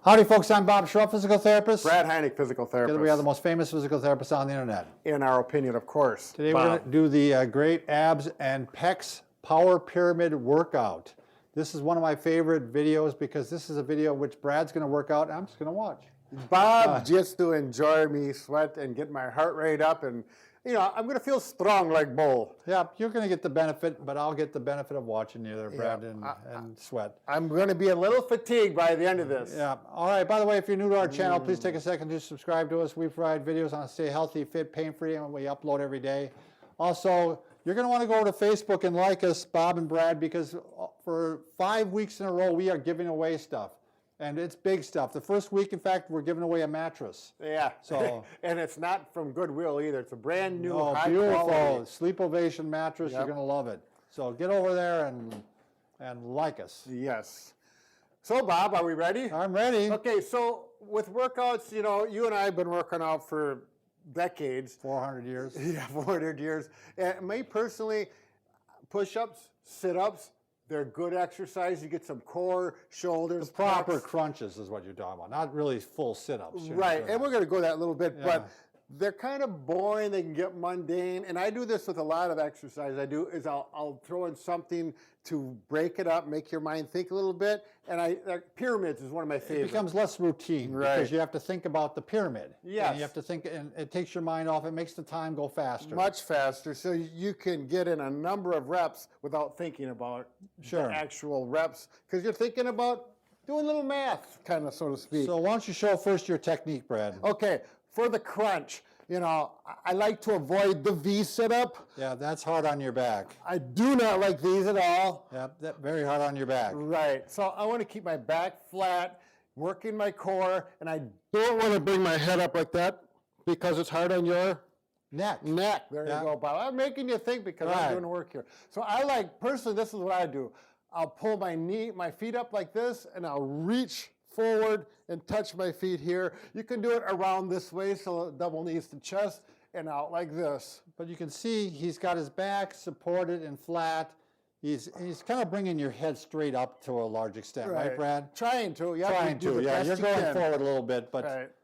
Howdy folks, I'm Bob Schrupp, physical therapist. Brad Heineck, physical therapist. Together we are the most famous physical therapists on the internet. In our opinion, of course. Today we're going to do the great abs and pecs power pyramid workout. This is one of my favorite videos because this is a video which Brad's going to work out and I'm just going to watch. Bob, just to enjoy me sweat and get my heart rate up, and I'm going to feel strong like bull. Yeah, you're going to get the benefit, but I'll get the benefit of watching you there, Brad, and sweat. I'm going to be a little fatigued by the end of this. Yeah. All right. By the way, if you're new to our channel, please take a second to subscribe to us. We provide videos on stay healthy, fit, pain-free, and we upload every day. Also, you're going to want to go to Facebook and like us, Bob and Brad, because for 5 weeks in a row, we are giving away stuff. And it's big stuff. The first week, in fact, we're giving away a mattress. Yeah. So, and it's not from Goodwill either. It's a brand new, high beautiful quality Sleepovation mattress. Yep. You're going to love it. So get over there and like us. Yes. So Bob, are we ready? I'm ready. Okay. So with workouts, you and I have been working out for decades. 400 years. Yeah, 400 years. And me personally, push-ups, sit-ups, they're good exercise. You get some core, shoulders, the proper pecs. Crunches is what you're talking about, not really full sit-ups. Right, and we're going to go that a little bit, yeah. but they're kind of boring. They can get mundane, and I do this with a lot of exercise. I'll throw in something to break it up, make your mind think a little bit, and pyramids is one of my favorites. It becomes less routine, right? Because you have to think about the pyramid. Yes. And you have to think, and it takes your mind off. It makes the time go faster. Much faster, so you can get in a number of reps without thinking about the actual reps, because you're thinking about doing a little math, kind of, so to speak. So why don't you show first your technique, Brad? Okay, for the crunch, I like to avoid the V sit-up. Yeah, that's hard on your back. I do not like these at all. Yeah, that's very hard on your back. Right, so I want to keep my back flat, working my core, and I don't want to bring my head up like that because it's hard on your neck. There you go, Bob. I'm making you think because I'm doing the work here. So personally, this is what I do. I'll pull my feet up like this, and I'll reach forward and touch my feet here. You can do it around this way, so double knees to chest, and out like this. But you can see he's got his back supported and flat. He's kind of bringing your head straight up to a large extent, right, Brad? Trying to, yeah. Trying to, yeah. You're going forward a little bit, but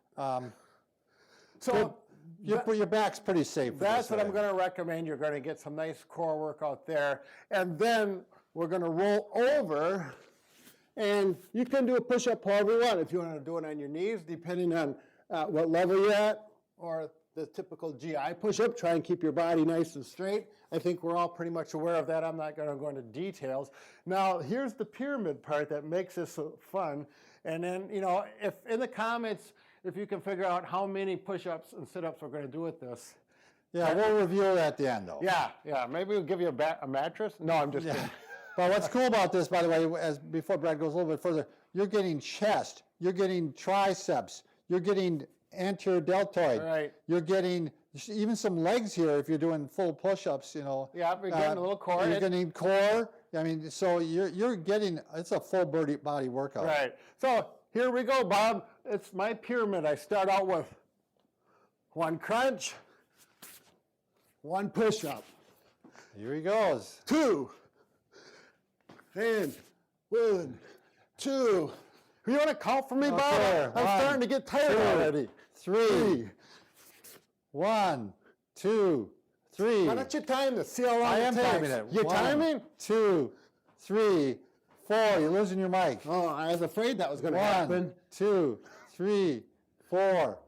so your back's pretty safe. That's what I'm going to recommend. You're going to get some nice core workout there, and then we're going to roll over. And you can do a push-up however you want. If you want to do it on your knees, depending on what level you're at, or the typical GI push-up, try and keep your body nice and straight. I think we're all pretty much aware of that. I'm not going to go into details. Now, here's the pyramid part that makes this so fun. And then, if in the comments, if you can figure out how many push-ups and sit-ups we're going to do with this. Yeah, we'll review it at the end, though. Yeah. Maybe we'll give you a mattress. No, I'm just kidding. But what's cool about this, by the way, before Brad goes a little bit further, you're getting chest, you're getting triceps, you're getting anterior deltoid, right. You're getting even some legs here if you're doing full push-ups, Yeah, we're getting a little core. You're getting core. I mean, so you're getting, it's a full body workout. Right. So here we go, Bob. It's my pyramid. I start out with 1 crunch, 1 push-up. Here he goes. 2. And 1, 2. You want to count for me, Bob? I'm starting to get tired already. 3. 1, 2, 3. Why don't you time this? See how long I it am takes. timing it. You're timing? 2, 3, 4. You're losing your mic. Oh, I was afraid that was going to happen. 1, 2, 3, 4,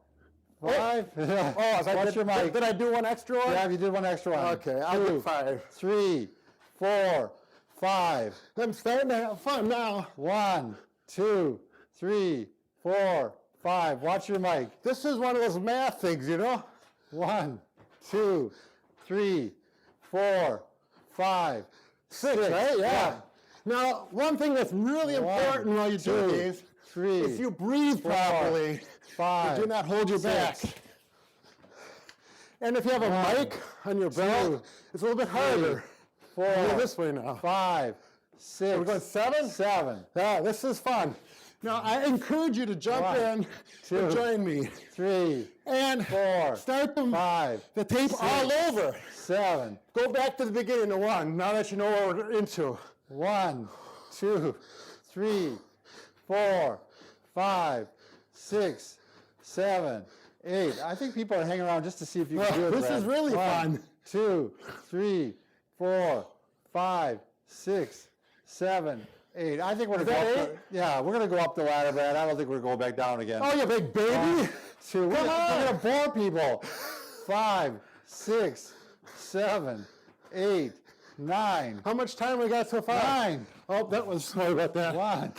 5. What's your mic? Did I do 1 extra one? Yeah, you did 1 extra one. Okay, I'll do 5. 3, 4, 5. I'm starting to have fun now. 1, 2, 3, 4, 5. Watch your mic. This is one of those math things, 1, 2, 3, 4, 5, 6. Right? Yeah. Now, one thing that's really important while you do these, 3, if you breathe properly, 5, do not hold your back. And if you have a mic on your belt, it's a little bit harder. 4. Go this way now. 5, 6. We're going 7? 7. Yeah, this is fun. Now, I encourage you to jump in and join me. 3, and 4, start the 5, the tape 6, all over. 7. Go back to the beginning to 1, now that you know what we're into. 1, 2, 3, 4, 5, 6, 7, 8. I think people are hanging around just to see if you can do it. This Brad. is really 1, fun. 2, 3, 4, 5, 6, 7, 8. I think we're gonna go that up. 8? Yeah, we're gonna go up the ladder, Brad. I don't think we're going back down again. Oh, you big baby. 1, 2. We're Come on. gonna bore people. 5, 6, 7, 8, 9. How much time we got so far? 9. Oh, that was, sorry about that. 1,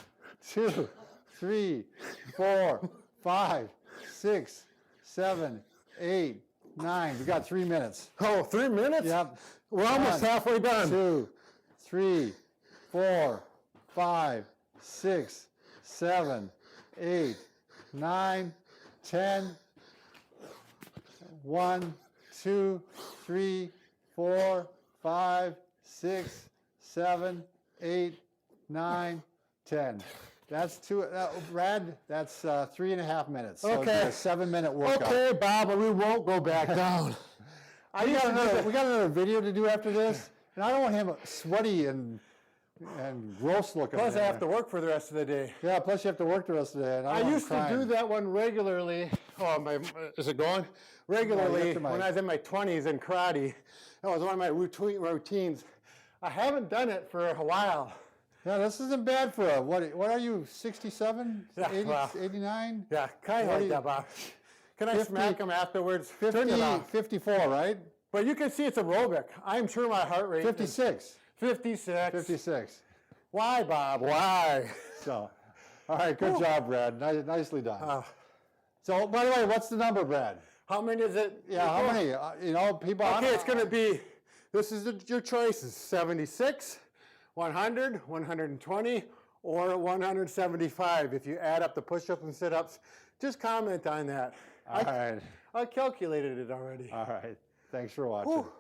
2, 3, 4, 5, 6, 7, 8, 9. We got 3 minutes. Oh, 3 minutes? Yep. We're almost 1, halfway done. 2, 3, 4, 5, 6, 7, 8, 9, 10. 1, 2, 3, 4, 5, 6, 7, 8, 9, 10. That's two, Brad, that's 3.5 minutes. So Okay. it's a 7-minute workout. Okay, Bob, but we won't go back down. We got another video to do after this, and I don't want him sweaty and gross looking. Plus, I have to work for the rest of the day. Yeah, plus you have to work the rest of the day. And I used to do that one regularly. Oh, is it going? Regularly when I was in my 20s in karate. That was one of my routines. I haven't done it for a while. Yeah, this isn't bad for a, what are you, 67? Yeah, 80, well, 89? Yeah, kind of like that, Bob. Can I 50, smack him afterwards? 50, Turn it off. 54, right? But you can see it's aerobic. I'm sure my heart rate 56. is 56. 56. Why, Bob? Why? So, all right, good job, Brad. Nicely done. Oh. So, by the way, what's the number, Brad? How many is it? Yeah, how many? You know, people. Okay, it's going to be, this is your choices, 76, 100, 120, or 175. If you add up the push-ups and sit-ups, just comment on that. All right. I calculated it already. All right. Thanks for watching. Whew.